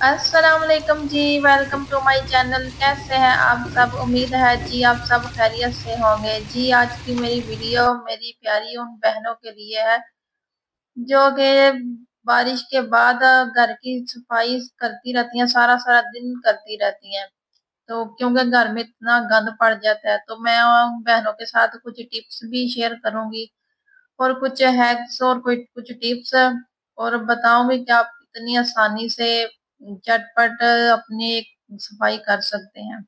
अस्सलाम वालेकुम जी। Welcome to my channel. कैसे हैं आप सब? उम्मीद है जी आप सब खैरियत से होंगे जी। आज की मेरी वीडियो मेरी प्यारी उन बहनों के लिए है जो कि बारिश के बाद घर की सफाई करती रहती हैं, सारा सारा दिन करती रहती हैं। तो क्योंकि घर में इतना गंद पड़ जाता है, तो मैं उन बहनों के साथ कुछ टिप्स भी शेयर करूंगी और कुछ हैक्स और कोई कुछ टिप्स और बताऊंगी कि आप कितनी आसानी से झटपट अपनी सफाई कर सकते हैं।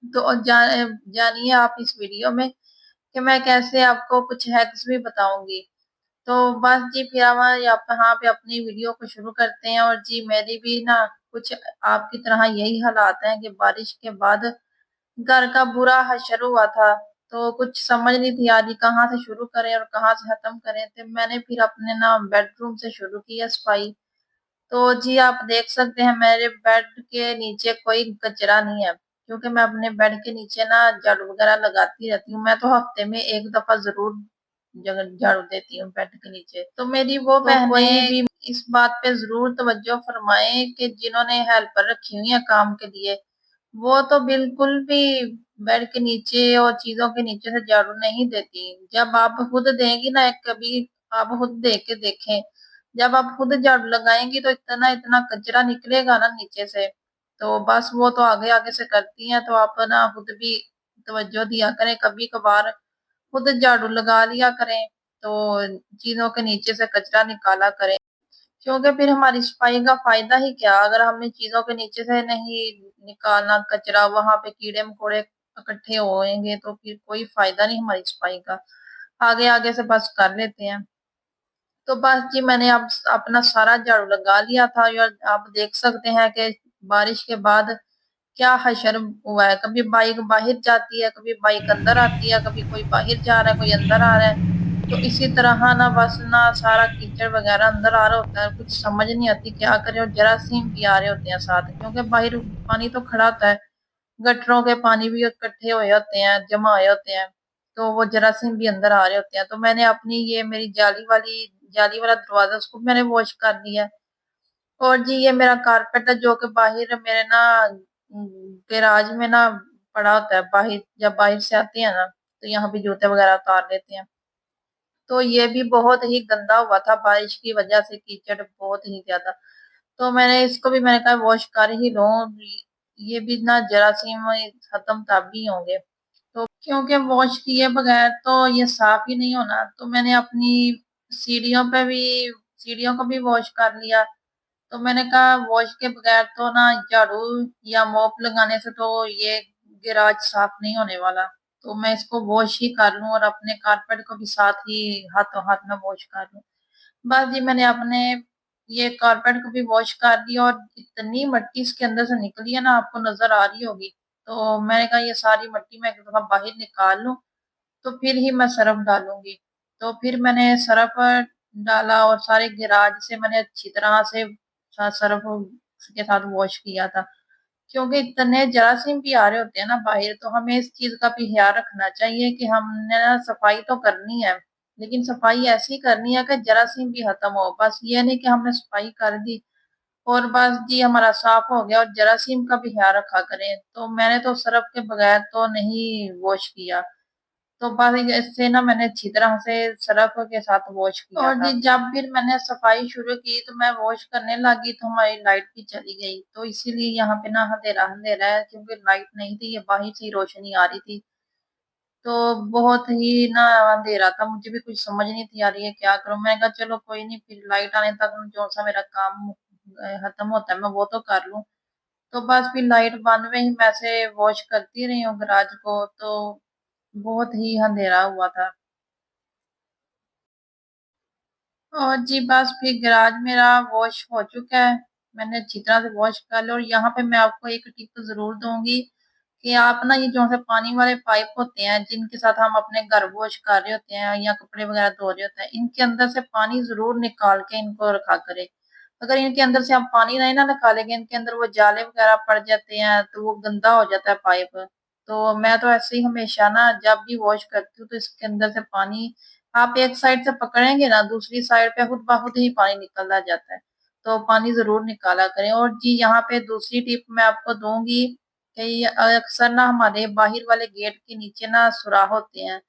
तो जानिए आप इस वीडियो में कि मैं कैसे आपको कुछ हैक्स भी बताऊंगी। तो बस जी फिर हम यहाँ पे अपनी वीडियो को शुरू करते हैं। और जी मेरी भी ना कुछ आपकी तरह यही हालात हैं कि बारिश के बाद घर का बुरा हशर हुआ था। तो कुछ समझ नहीं थी आज कहाँ से शुरू करें और कहाँ से खत्म करें। तो मैंने फिर अपने ना बेडरूम से शुरू किया सफाई। तो जी आप देख सकते हैं मेरे बेड के नीचे कोई कचरा नहीं है, क्योंकि मैं अपने बेड के नीचे ना झाड़ू वगैरह लगाती रहती हूँ। मैं तो हफ्ते में एक दफा जरूर जगह झाड़ू देती हूँ बेड के नीचे। तो मेरी वो तो बहनें कोई भी इस बात पे जरूर तवज्जो फरमाएं कि जिन्होंने हेल्पर रखी हुई है काम के लिए, वो तो बिल्कुल भी बेड के नीचे और चीजों के नीचे से झाड़ू नहीं देती। जब आप खुद देंगी ना, कभी आप खुद दे के देखें, जब आप खुद झाड़ू लगाएंगी तो इतना इतना कचरा निकलेगा ना नीचे से। तो बस वो तो आगे आगे से करती हैं, तो आप ना खुद भी तवज्जो दिया करें, कभी कभार खुद झाड़ू लगा लिया करें। तो चीजों के नीचे से कचरा निकाला करें, क्योंकि फिर हमारी सफाई का फायदा ही क्या अगर हमने चीजों के नीचे से नहीं निकालना कचरा, वहां पे कीड़े मकोड़े इकट्ठे होएंगे तो फिर कोई फायदा नहीं हमारी सफाई का। आगे आगे से बस कर लेते हैं। तो बस जी मैंने अब अपना सारा झाड़ू लगा लिया था और आप देख सकते हैं कि बारिश के बाद क्या हशर हुआ है। कभी बाइक बाहर जाती है, कभी बाइक अंदर आती है, कभी कोई बाहर जा रहा है, कोई अंदर आ रहा है। तो इसी तरह ना बस ना सारा कीचड़ वगैरह अंदर आ रहा होता है, कुछ समझ नहीं आती क्या करें। और जरासीम भी आ रहे होते हैं साथ, क्योंकि बाहर पानी तो खड़ा होता है, गटरों के पानी भी इकट्ठे हुए होते हैं, जमा हुए होते हैं। तो वो जरासीम भी अंदर आ रहे होते हैं। तो मैंने अपनी ये मेरी जाली वाला दरवाजा उसको मैंने वॉश कर लिया। और जी ये मेरा कारपेट है जो कि बाहर मेरे ना गैराज में ना पड़ा होता है। बाहर जब बाहर से आते हैं ना, तो यहाँ पे जूते वगैरह उतार लेते हैं। तो ये भी बहुत ही गंदा हुआ था बारिश की वजह से, कीचड़ बहुत ही ज्यादा। तो मैंने इसको भी मैंने कहा वॉश कर ही लूं, ये भी ना जरासीम खत्म तब भी होंगे। तो क्योंकि वॉश किए बगैर तो ये साफ ही नहीं होना। तो मैंने अपनी सीढ़ियों पे भी सीढ़ियों को भी वॉश कर लिया। तो मैंने कहा वॉश के बगैर तो ना झाड़ू या मोप लगाने से तो ये गिराज साफ नहीं होने वाला। तो मैं इसको वॉश ही कर लूं और अपने कारपेट को भी साथ ही हाथों हाथ में वॉश कर लूं। बस जी मैंने अपने ये कारपेट को भी वॉश कर दिया और इतनी मिट्टी इसके अंदर से निकली है ना, आपको नजर आ रही होगी। तो मैंने कहा ये सारी मिट्टी मैं एक दफा बाहर निकाल लूं, तो फिर ही मैं सरफ डालूंगी। तो फिर मैंने सरफ डाला और सारे गिराज से मैंने अच्छी तरह से सरफ के साथ वॉश किया था। क्योंकि इतने जरासीम भी आ रहे होते हैं ना बाहर, तो हमें इस चीज का भी ख्याल रखना चाहिए कि हमने ना सफाई तो करनी है, लेकिन सफाई ऐसी करनी है कि जरासीम भी खत्म हो। बस ये नहीं कि हमने सफाई कर दी और बस जी हमारा साफ हो गया, और जरासीम का भी ख्याल रखा करें। तो मैंने तो सरफ के बगैर तो नहीं वॉश किया। तो बस इससे ना मैंने अच्छी तरह से सरफ के साथ वॉश किया और था। जी जब फिर मैंने सफाई शुरू की तो मैं वॉश करने लगी तो हमारी लाइट भी चली गई। तो इसीलिए यहाँ पे ना अंधेरा अंधेरा है, क्योंकि लाइट नहीं थी, ये बाहर से ही रोशनी आ रही थी। तो बहुत ही ना अंधेरा था, मुझे भी कुछ समझ नहीं थी आ रही है क्या करूं। मैं कहा चलो कोई नहीं, फिर लाइट आने तक जो सा मेरा काम खत्म होता है मैं वो तो कर लूं। तो बस फिर लाइट बंद में ही मैं से वॉश करती रही हूँ गराज को। तो बहुत ही अंधेरा हुआ था। और जी बस फिर गराज मेरा वॉश हो चुका है, मैंने अच्छी तरह से वॉश कर लिया। और यहाँ पे मैं आपको एक टिप तो जरूर दूंगी कि आप ना ये जो से पानी वाले पाइप होते हैं जिनके साथ हम अपने घर वॉश कर रहे होते हैं या कपड़े वगैरह धो रहे होते हैं, इनके अंदर से पानी जरूर निकाल के इनको रखा करें। अगर इनके अंदर से हम पानी नहीं ना निकालेंगे, इनके अंदर वो जाले वगैरह पड़ जाते हैं तो वो गंदा हो जाता है पाइप। तो मैं तो ऐसे ही हमेशा ना जब भी वॉश करती हूँ तो इसके अंदर से पानी आप एक साइड से पकड़ेंगे ना, दूसरी साइड पे खुद ब खुद ही पानी निकलता जाता है। तो पानी ज़रूर निकाला करें। और जी यहाँ पे दूसरी टिप मैं आपको दूँगी कि अक्सर ना हमारे बाहर वाले गेट के नीचे ना सुराख होते हैं,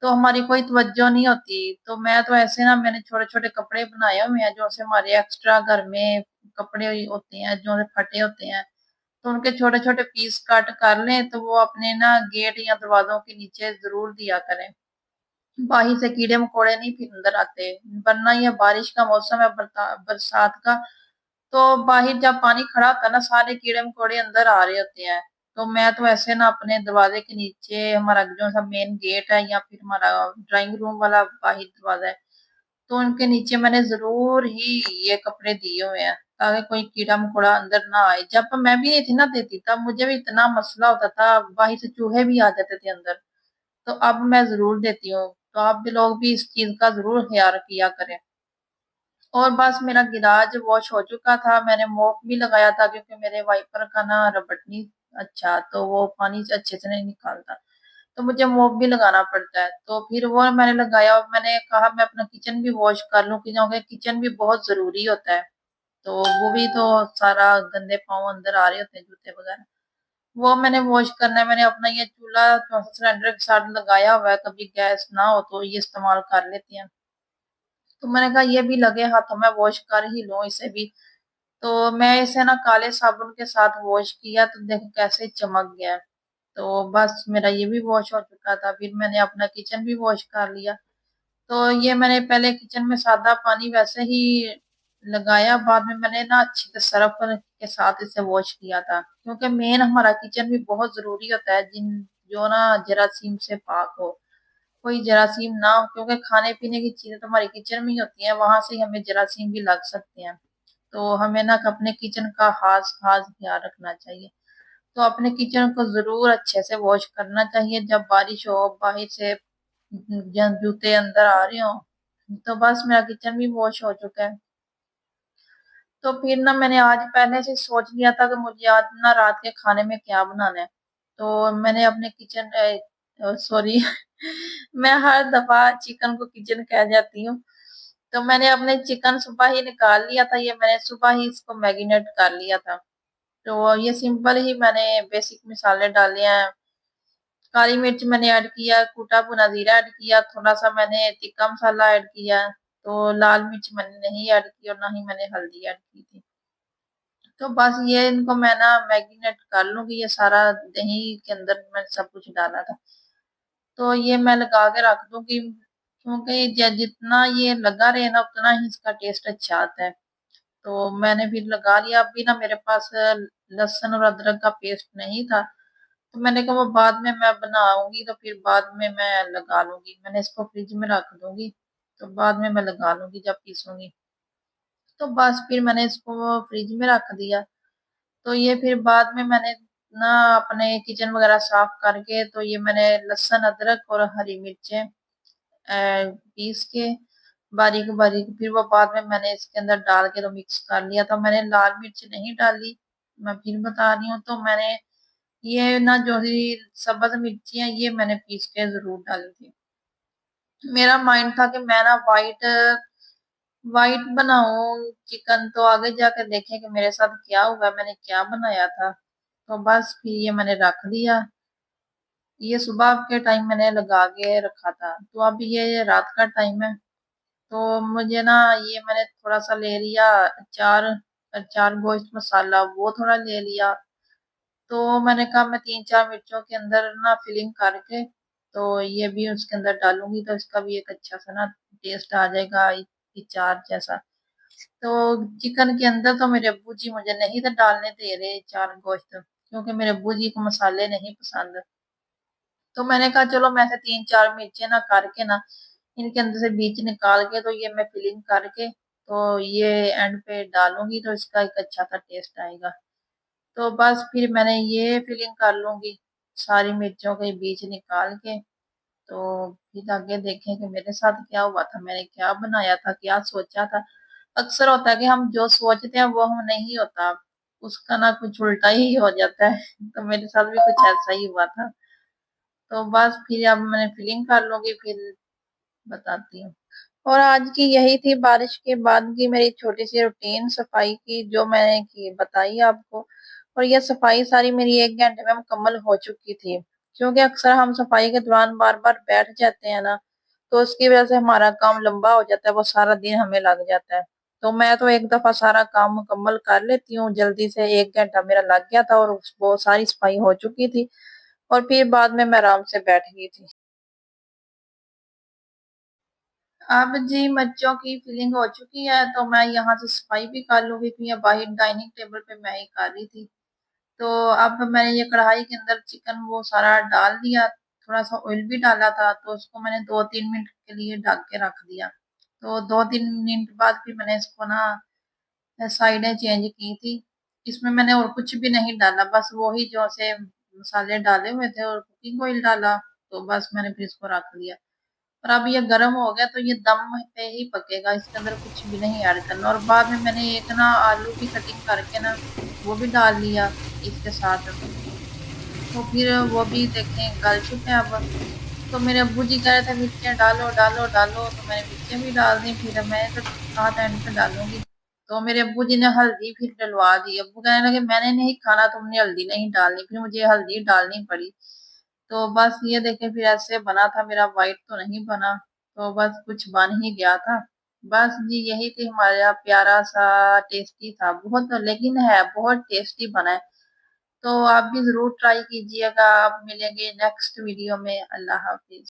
तो हमारी कोई तवज्जो नहीं होती। तो मैं तो ऐसे ना मैंने छोटे-छोटे कपड़े बनाए हुए हैं, जो से हमारे एक्स्ट्रा घर में कपड़े होते हैं, जो फटे होते हैं, तो उनके छोटे-छोटे पीस कट कर लें, तो वो अपने ना गेट या दरवाज़ों के नीचे ज़रूर दिया करें। बाहर से कीड़े-मकोड़े नहीं फिर अंदर आते, वरना ये बारिश का मौसम है, बरसात का, तो बाहर जब पानी खड़ा होता है ना, सारे कीड़े-मकोड़े अंदर आ रहे होते हैं। तो मैं तो ऐसे ना अपने दरवाजे के नीचे हमारा जो सा मेन गेट है या फिर हमारा ड्राइंग रूम वाला बाहर दरवाजा है, तो उनके नीचे मैंने ज़रूर ही ये कपड़े दिए हुए हैं, ताकि कोई कीड़ा-मकोड़ा अंदर ना आए। जब मैं भी नहीं थी ना देती, तब मुझे भी इतना मसला होता था, बाहर से चूहे भी आ जाते थे अंदर। तो अब मैं ज़रूर देती हूँ, तो आप भी लोग भी इस चीज़ का ज़रूर ख़्याल किया करें। और बस मेरा गिलास वॉश हो चुका था, मैंने मोप भी लगाया था क्योंकि मेरे वाइपर का ना रबड़ नहीं अच्छा, तो वो पानी से अच्छे से नहीं निकालता, तो मुझे मोप भी लगाना पड़ता है। तो फिर वो मैंने लगाया और मैंने कहा मैं अपना किचन भी वॉश कर लूँ, क्योंकि किचन भी बहुत ज़रूरी होता है। तो वो भी तो सारा गंदे पाँव अंदर आ रहे होते हैं, जूते वगैरह। वो मैंने वॉश करना है, मैंने अपना ये चूल्हा सिलेंडर के साथ लगाया हुआ है, कभी गैस ना हो तो ये इस्तेमाल कर लेते हैं। तो मैंने कहा ये भी लगे हाथों में वॉश कर ही लूँ इसे भी। तो मैं इसे ना काले साबुन के साथ वॉश किया, तो देखो कैसे चमक गया। तो बस मेरा ये भी वॉश हो चुका था, फिर मैंने अपना किचन भी वॉश कर लिया। तो ये मैंने पहले किचन में सादा पानी वैसे ही लगाया, बाद में मैंने ना अच्छे से सर्फ के साथ इसे वॉश किया था, क्योंकि मेन हमारा किचन भी बहुत ज़रूरी होता है, जिन जो ना जरासीम से पाक हो, कोई जरासीम ना हो, क्योंकि खाने-पीने की चीज़ें तो हमारे किचन में ही होती हैं, वहाँ से ही हमें जरासीम भी लग सकते हैं। तो हमें ना अपने किचन का ख़ास ख़ास ध्यान रखना चाहिए। तो अपने किचन को ज़रूर अच्छे से वॉश करना चाहिए, जब बारिश हो, बाहर से जूते अंदर आ रहे हों। तो बस मेरा किचन भी वॉश हो चुका है। तो फिर ना मैंने आज पहले से सोच लिया था कि मुझे आज ना रात के खाने में क्या बनाना है। तो मैंने अपने किचन सॉरी मैं हर दफ़ा चिकन को किचन कह जाती हूँ। तो मैंने अपने चिकन सुबह ही निकाल लिया था, ये मैंने सुबह ही इसको मैरिनेट कर लिया था। तो ये सिंपल ही मैंने बेसिक मसाले डाले हैं। काली मिर्च मैंने ऐड किया, कूटा भुना जीरा ऐड किया, थोड़ा-सा मैंने तिक्का मसाला ऐड किया, तो लाल मिर्च मैंने नहीं ऐड की और ना ही मैंने हल्दी ऐड की थी। तो बस ये इनको मैं ना मैरिनेट कर लूँगी, ये सारा दही के अंदर मैंने सब कुछ डाला था। तो ये मैं लगा के रख दूँगी, क्योंकि जितना ये लगा रहे ना उतना ही इसका टेस्ट अच्छा आता है। तो मैंने फिर लगा लिया, अभी ना मेरे पास लहसुन और अदरक का पेस्ट नहीं था, तो मैंने कहा वो बाद में मैं बनाऊँगी, तो फिर बाद में मैं लगा लूँगी। मैंने इसको फ्रिज में रख दूँगी, तो बाद में मैं लगा लूँगी जब पीसूँगी। तो बस फिर मैंने इसको फ्रिज में रख दिया। तो ये फिर बाद में मैंने ना अपने किचन वगैरह साफ करके, तो ये मैंने लहसुन, अदरक और हरी मिर्चें पीस के बारीक-बारीक, फिर वो बाद में मैंने इसके अंदर डाल के तो मिक्स कर लिया था। मैंने लाल मिर्च नहीं डाली, मैं फिर बता रही हूँ। तो मैंने ये ना जो ही सब्ज़ मिर्ची है, ये मैंने पीस के ज़रूर डाली थी। मेरा माइंड था कि मैं ना व्हाइट बनाऊँ चिकन, तो आगे जाके देखें कि मेरे साथ क्या हुआ, मैंने क्या बनाया था। तो बस फिर ये मैंने रख दिया। ये सुबह के टाइम मैंने लगा के रखा था, तो अब ये रात का टाइम है। तो मुझे ना ये मैंने थोड़ा-सा ले लिया अचार अचार गोश्त मसाला, वो थोड़ा ले लिया। तो मैंने कहा मैं 3-4 मिर्चों के अंदर ना फिलिंग करके, तो ये भी उसके अंदर डालूँगी, तो इसका भी एक अच्छा-सा ना टेस्ट आ जाएगा, अचार जैसा। तो चिकन के अंदर तो मेरे अब्बू जी मुझे नहीं थे डालने दे रहे अचार गोश्त, क्योंकि मेरे अब्बू जी को मसाले नहीं पसंद। तो मैंने कहा चलो मैं ऐसे 3-4 मिर्चें ना करके ना, इनके अंदर से बीज निकाल के, तो ये मैं फिलिंग करके, तो ये एंड पे डालूँगी, तो इसका एक अच्छा-सा टेस्ट आएगा। तो बस फिर मैंने ये फिलिंग कर लूँगी, सारी मिर्चों के बीज निकाल के। तो फिर आगे देखें कि मेरे साथ क्या हुआ था, मैंने क्या बनाया था, क्या सोचा था। अक्सर होता है कि हम जो सोचते हैं वो हम नहीं होता, उसका ना कुछ उल्टा ही हो जाता है। तो मेरे साथ भी कुछ ऐसा ही हुआ था। तो बस फिर अब मैंने फिलिंग कर लूँगी, फिर बताती हूँ। और आज की यही थी बारिश के बाद की मेरी छोटी सी रूटीन सफाई की, जो मैंने की बताई आपको। और ये सफाई सारी मेरी 1 घंटे में मुकम्मल हो चुकी थी, क्योंकि अक्सर हम सफाई के दौरान बार बार बैठ जाते हैं ना, तो उसकी वजह से हमारा काम लंबा हो जाता है, वो सारा दिन हमें लग जाता है। तो मैं तो एक दफा सारा काम मुकम्मल कर लेती हूँ जल्दी से, 1 घंटा मेरा लग गया था और वो सारी सफाई हो चुकी थी। और फिर बाद में मैं आराम से बैठ गई थी। अब जी बच्चों की फीलिंग हो चुकी है, तो मैं यहाँ से सफाई भी कर लूंगी, क्योंकि बाहर डाइनिंग टेबल पे मैं ही कर रही थी। तो अब मैंने ये कढ़ाई के अंदर चिकन वो सारा डाल दिया, थोड़ा सा ऑयल भी डाला था, तो उसको मैंने 2-3 मिनट के लिए ढक के रख दिया। तो 2-3 मिनट बाद फिर मैंने इसको ना साइडें चेंज की थी। इसमें मैंने और कुछ भी नहीं डाला, बस वही जो से मसाले डाले हुए थे और कुकिंग ऑयल डाला। तो बस मैंने फिर इसको रख दिया। और अब ये गर्म हो गया, तो ये दम पे ही पकेगा, इसके अंदर कुछ भी नहीं ऐड करना। और बाद में मैंने एक ना आलू की कटिंग करके ना वो भी डाल लिया इसके साथ। तो फिर वो भी देखें गल चुके हैं अब। तो मेरे अब्बू जी कह रहे थे मिर्चें डालो डालो डालो, तो मैंने मिर्चें भी डाल दी। फिर मैं तो हाथ एंड पे डालूंगी। तो मेरे अब्बू जी ने हल्दी फिर डलवा दी। अब्बू कहने लगे मैंने नहीं खाना, तुमने हल्दी नहीं डालनी, फिर मुझे हल्दी डालनी पड़ी। तो बस ये देखे फिर ऐसे बना था मेरा, वाइट तो नहीं बना। तो बस कुछ बन ही गया था। बस जी यही थी हमारा प्यारा सा, टेस्टी था बहुत, लेकिन है बहुत टेस्टी बना है। तो आप भी जरूर ट्राई कीजिएगा। आप मिलेंगे नेक्स्ट वीडियो में। अल्लाह हाफिज।